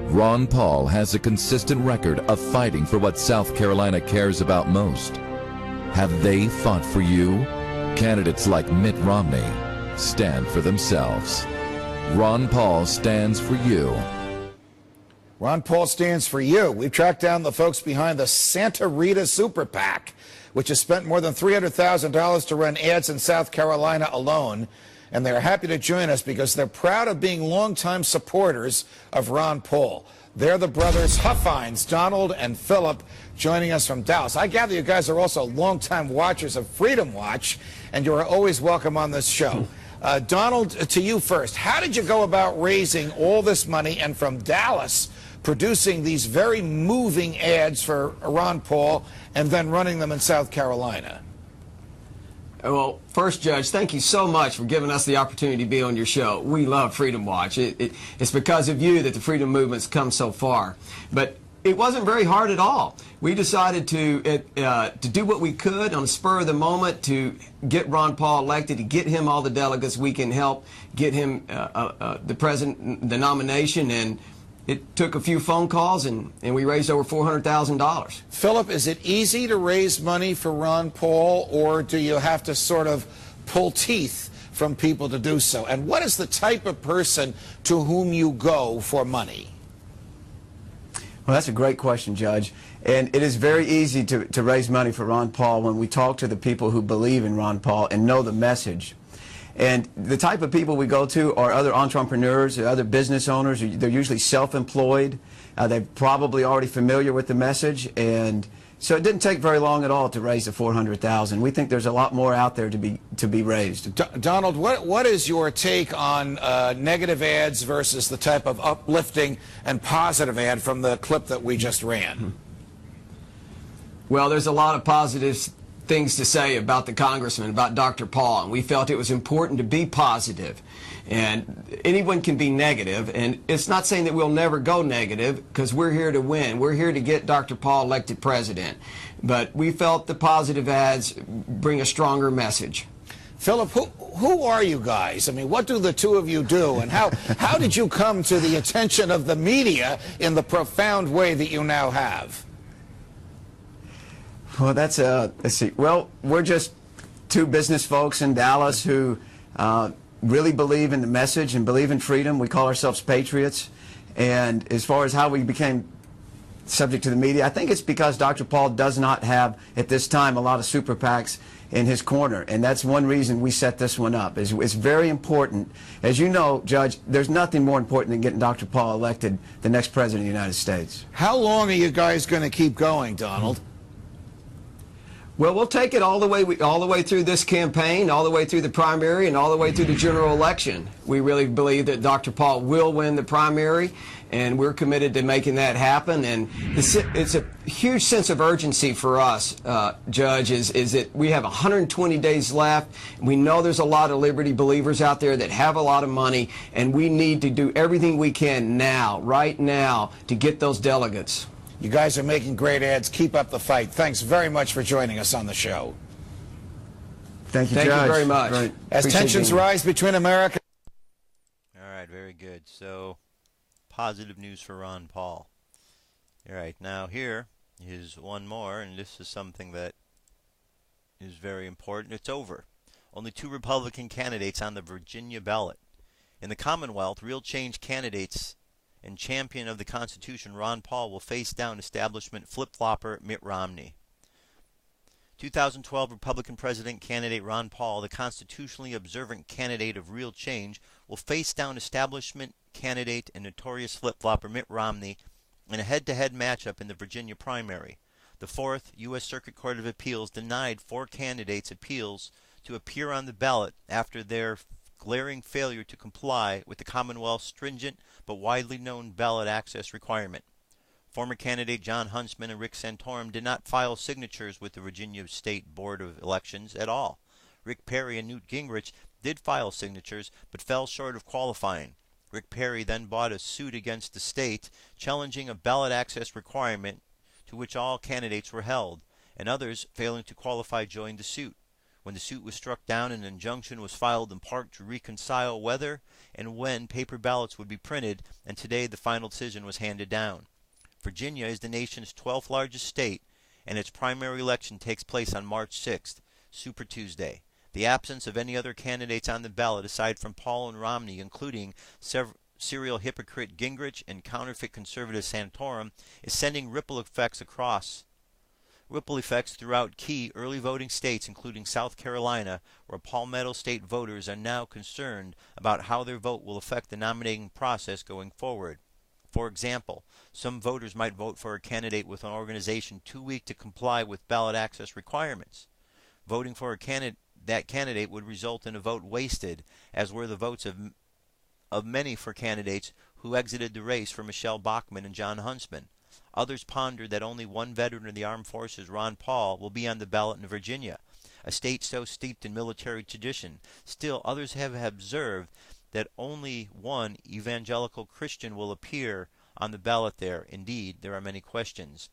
Ron Paul has a consistent record of fighting for what South Carolina cares about most. Have they fought for you? Candidates like Mitt Romney stand for themselves. Ron Paul stands for you.
Ron Paul stands for you. We've tracked down the folks behind the Santa Rita Super PAC, which has spent more than $300,000 to run ads in South Carolina alone. And they're happy to join us because they're proud of being longtime supporters of Ron Paul. They're the brothers Huffines, Donald and Philip, joining us from Dallas. I gather you guys are also longtime watchers of Freedom Watch, and you are always welcome on this show. Donald, to you first. How did you go about raising all this money and from Dallas producing these very moving ads for Ron Paul and then running them in South Carolina?
Well, first, Judge, thank you so much for giving us the opportunity to be on your show. We love Freedom Watch. It's because of you that the freedom movement's come so far. But it wasn't very hard at all. We decided to do what we could on the spur of the moment to get Ron Paul elected, to get him all the delegates we can help, get him the president, the nomination, and it took a few phone calls, and we raised over $400,000.
Philip, is it easy to raise money for Ron Paul, or do you have to sort of pull teeth from people to do so? And what is the type of person to whom you go for money?
Well, that's a great question, Judge. And it is very easy to raise money for Ron Paul when we talk to the people who believe in Ron Paul and know the message. And the type of people we go to are other entrepreneurs, other business owners. They're usually self-employed. They're probably already familiar with the message. And so it didn't take very long at all to raise the $400,000. We think there's a lot more out there to be raised.
Donald, what is your take on negative ads versus the type of uplifting and positive ad from the clip that we just ran?
Well, there's a lot of positives things to say about the congressman, about Dr. Paul, and we felt it was important to be positive. And anyone can be negative, and it's not saying that we'll never go negative, because we're here to win. We're here to get Dr. Paul elected president. But we felt the positive ads bring a stronger message.
Philip, who are you guys? I mean, what do the two of you do, and how did you come to the attention of the media in the profound way that you now have?
Well, let's see. Well, we're just two business folks in Dallas who really believe in the message and believe in freedom. We call ourselves patriots. And as far as how we became subject to the media. I think it's because Dr. Paul does not have, at this time, a lot of super PACs in his corner, and that's one reason we set this one up. It's very important. As you know, Judge, there's nothing more important than getting Dr. Paul elected the next president of the United States.
How long are you guys going to keep going, Donald?
Well, we'll take it all the way through this campaign, all the way through the primary, and all the way through the general election. We really believe that Dr. Paul will win the primary, and we're committed to making that happen. And it's a huge sense of urgency for us, Judge, is that we have 120 days left. We know there's a lot of liberty believers out there that have a lot of money, and we need to do everything we can now, right now, to get those delegates.
You guys are making great ads. Keep up the fight. Thanks very much for joining us on the show.
Thank you, Judge. Thank you very much. Right.
As tensions rise between America...
All right, very good. So, positive news for Ron Paul. All right, now here is one more, and this is something that is very important. It's over. Only 2 Republican candidates on the Virginia ballot. In the Commonwealth, real change candidates and champion of the Constitution, Ron Paul, will face down establishment flip-flopper Mitt Romney. 2012 Republican president candidate Ron Paul, the constitutionally observant candidate of real change, will face down establishment candidate and notorious flip-flopper Mitt Romney in a head-to-head matchup in the Virginia primary. The 4th U.S. Circuit Court of Appeals denied 4 candidates appeals to appear on the ballot after their glaring failure to comply with the Commonwealth's stringent but widely known ballot access requirement. Former candidate John Huntsman and Rick Santorum did not file signatures with the Virginia State Board of Elections at all. Rick Perry and Newt Gingrich did file signatures but fell short of qualifying. Rick Perry then brought a suit against the state challenging a ballot access requirement to which all candidates were held, and others failing to qualify joined the suit. When the suit was struck down, an injunction was filed in part to reconcile whether and when paper ballots would be printed, and today the final decision was handed down. Virginia is the nation's 12th largest state, and its primary election takes place on March 6th, Super Tuesday. The absence of any other candidates on the ballot aside from Paul and Romney, including serial hypocrite Gingrich and counterfeit conservative Santorum, is sending ripple effects throughout key early voting states, including South Carolina, where Palmetto State voters are now concerned about how their vote will affect the nominating process going forward. For example, some voters might vote for a candidate with an organization too weak to comply with ballot access requirements. Voting for that candidate would result in a vote wasted, as were the votes of many for candidates who exited the race for Michelle Bachmann and John Huntsman. Others pondered that only one veteran of the armed forces, Ron Paul, will be on the ballot in Virginia, a state so steeped in military tradition. Still, others have observed that only one evangelical Christian will appear on the ballot there. Indeed, there are many questions.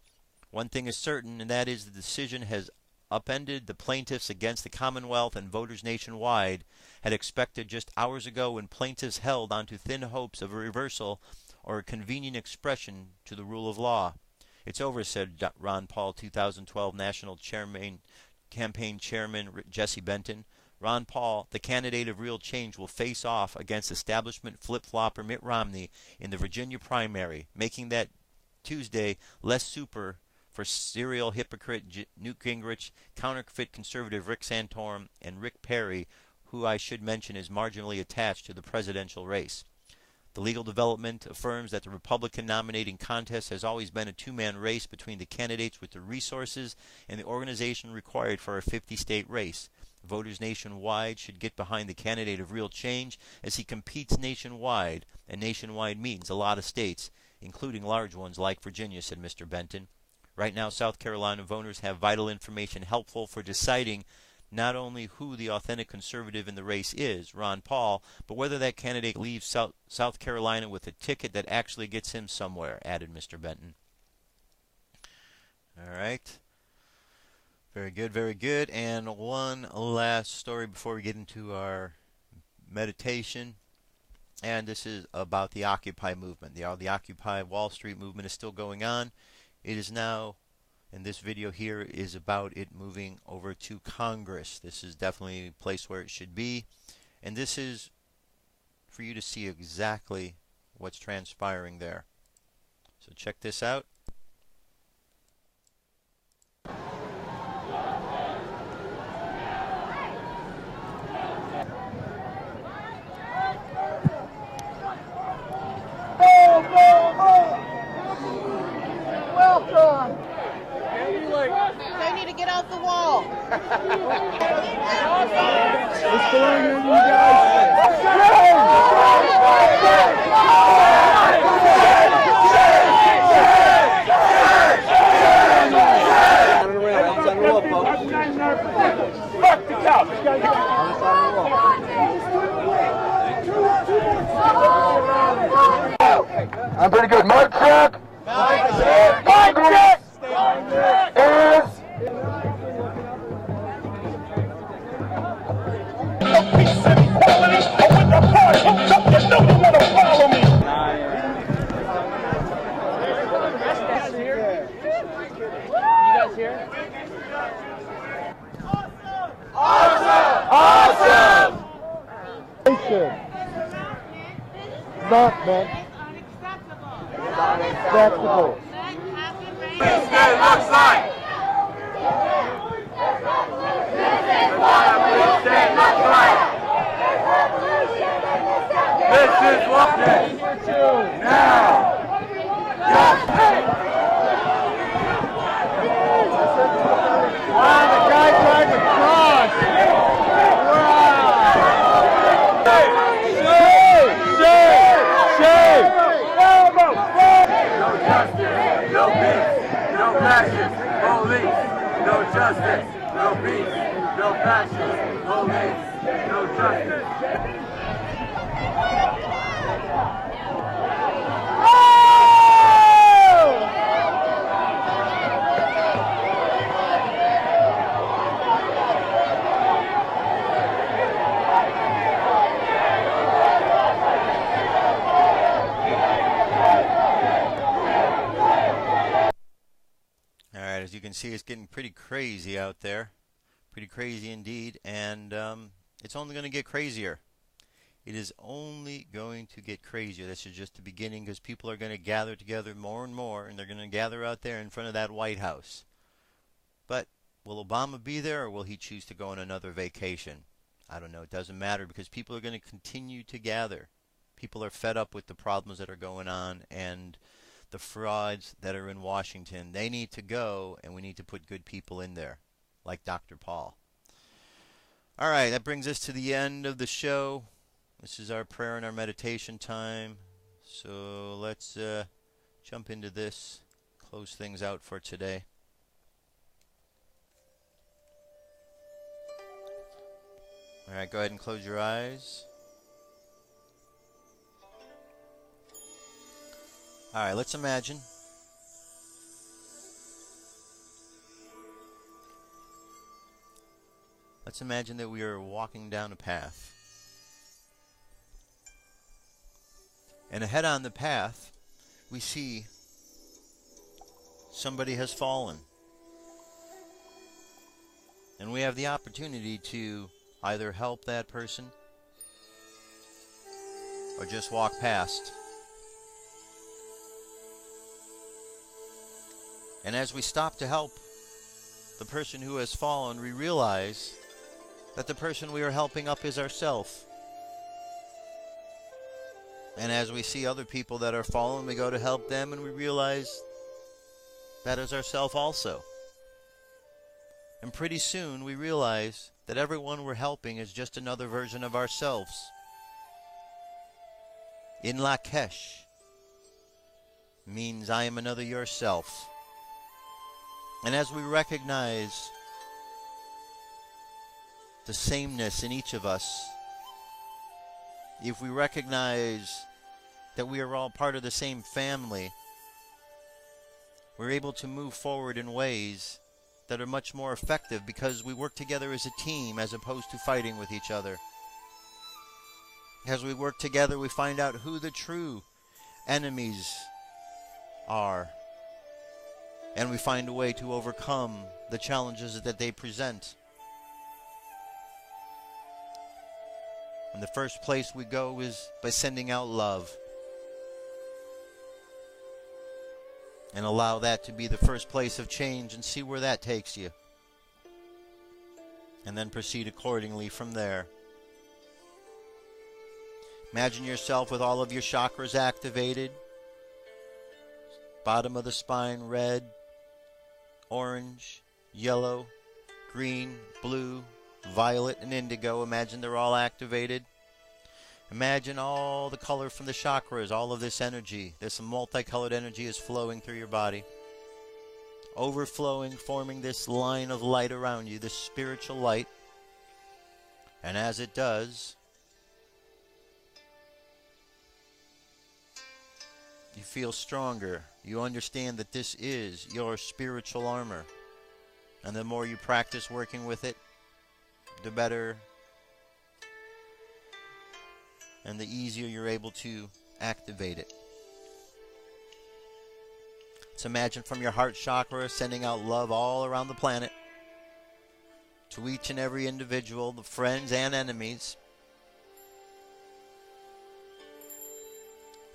One thing is certain, and that is the decision has upended the plaintiffs against the Commonwealth, and voters nationwide had expected just hours ago when plaintiffs held onto thin hopes of a reversal or a convenient expression to the rule of law. It's over, said Ron Paul 2012 National Campaign Chairman Jesse Benton. Ron Paul, the candidate of real change, will face off against establishment flip-flopper Mitt Romney in the Virginia primary, making that Tuesday less super for serial hypocrite Newt Gingrich, counterfeit conservative Rick Santorum, and Rick Perry, who I should mention is marginally attached to the presidential race. The legal development affirms that the Republican nominating contest has always been a two-man race between the candidates with the resources and the organization required for a 50-state race. Voters nationwide should get behind the candidate of real change as he competes nationwide, and nationwide means a lot of states, including large ones like Virginia, said Mr. Benton. Right now, South Carolina voters have vital information helpful for deciding not only who the authentic conservative in the race is, Ron Paul, but whether that candidate leaves South Carolina with a ticket that actually gets him somewhere, added Mr. Benton. All right. Very good, very good. And one last story before we get into our meditation. And this is about the Occupy movement. The Occupy Wall Street movement is still going on. It is now, and this video here is about it moving over to Congress. This is definitely a place where it should be. And this is for you to see exactly what's transpiring there. So check this out.
the wall.
What's going on, you
Fuck the couch.
I'm pretty good. Mark check. Mark check. Mark check. Is peace and equality. I went to party. Don't you know you want to follow me?
You guys here?
awesome. Awesome. Not meant. Unacceptable.
This day looks like. This is what a blue state looks like. This is what now.
Wow, the guy tried to cross.
No peace, no fascist, police. No justice, no peace, no fascist, police. No justice.
As you can see, it's getting pretty crazy out there. Pretty crazy indeed. And it's only going to get crazier. It is only going to get crazier. This is just the beginning, because people are going to gather together more and more, and they're going to gather out there in front of that White House. But will Obama be there, or will he choose to go on another vacation? I don't know. It doesn't matter, because people are going to continue to gather. People are fed up with the problems that are going on and the frauds that are in Washington. They need to go, and we need to put good people in there, like Dr. Paul. All right, that brings us to the end of the show. This is our prayer and our meditation time. So let's jump into this, close things out for today. All right, go ahead and close your eyes. All right, let's imagine that we are walking down a path. And ahead on the path, we see somebody has fallen. And we have the opportunity to either help that person or just walk past. And as we stop to help the person who has fallen, we realize that the person we are helping up is ourselves. And as we see other people that are fallen, we go to help them, and we realize that is ourselves also. And pretty soon we realize that everyone we're helping is just another version of ourselves. In Lakesh means I am another yourself. And as we recognize the sameness in each of us, if we recognize that we are all part of the same family, we're able to move forward in ways that are much more effective, because we work together as a team as opposed to fighting with each other. As we work together, we find out who the true enemies are, and we find a way to overcome the challenges that they present. And the first place we go is by sending out love. And allow that to be the first place of change, and see where that takes you. And then proceed accordingly from there. Imagine yourself with all of your chakras activated. Bottom of the spine red, orange, yellow, green, blue, violet, and indigo. Imagine they're all activated. Imagine all the color from the chakras, all of this energy, this multicolored energy is flowing through your body. Overflowing, forming this line of light around you, this spiritual light. And as it does, you feel stronger. You understand that this is your spiritual armor. And the more you practice working with it, the better and the easier you're able to activate it. So imagine from your heart chakra sending out love all around the planet to each and every individual, the friends and enemies.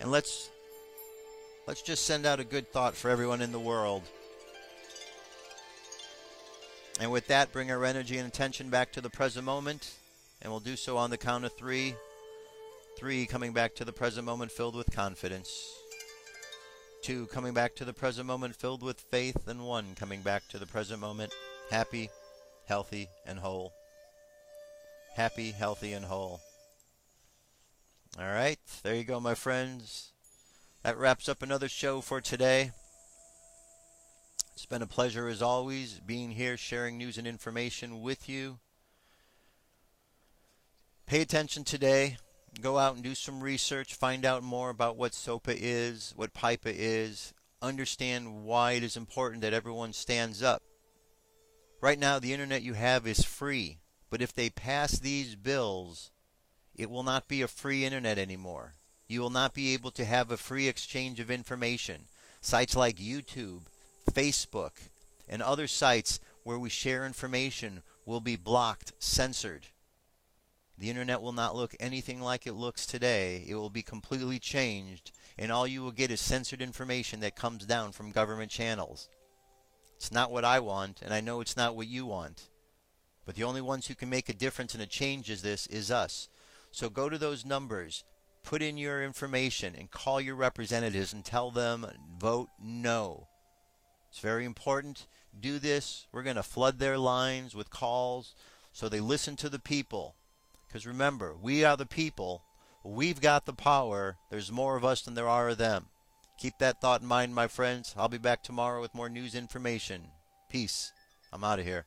And let's just send out a good thought for everyone in the world. And with that, bring our energy and attention back to the present moment. And we'll do so on the count of 3. 3, coming back to the present moment filled with confidence. 2, coming back to the present moment filled with faith. And 1, coming back to the present moment happy, healthy, and whole. Happy, healthy, and whole. All right, there you go, my friends. That wraps up another show for today. It's been a pleasure as always being here, sharing news and information with you. Pay attention today. Go out and do some research. Find out more about what SOPA is, what PIPA is. Understand why it is important that everyone stands up. Right now, the internet you have is free. But if they pass these bills, it will not be a free internet anymore. You will not be able to have a free exchange of information. Sites like YouTube, Facebook, and other sites where we share information will be blocked, censored. The internet will not look anything like it looks today. It will be completely changed, and all you will get is censored information that comes down from government channels. It's not what I want, and I know it's not what you want. But the only ones who can make a difference and a change is us. So go to those numbers, put in your information, and call your representatives and tell them, vote no. It's very important. Do this. We're going to flood their lines with calls so they listen to the people. Because remember, we are the people. We've got the power. There's more of us than there are of them. Keep that thought in mind, my friends. I'll be back tomorrow with more news information. Peace. I'm out of here.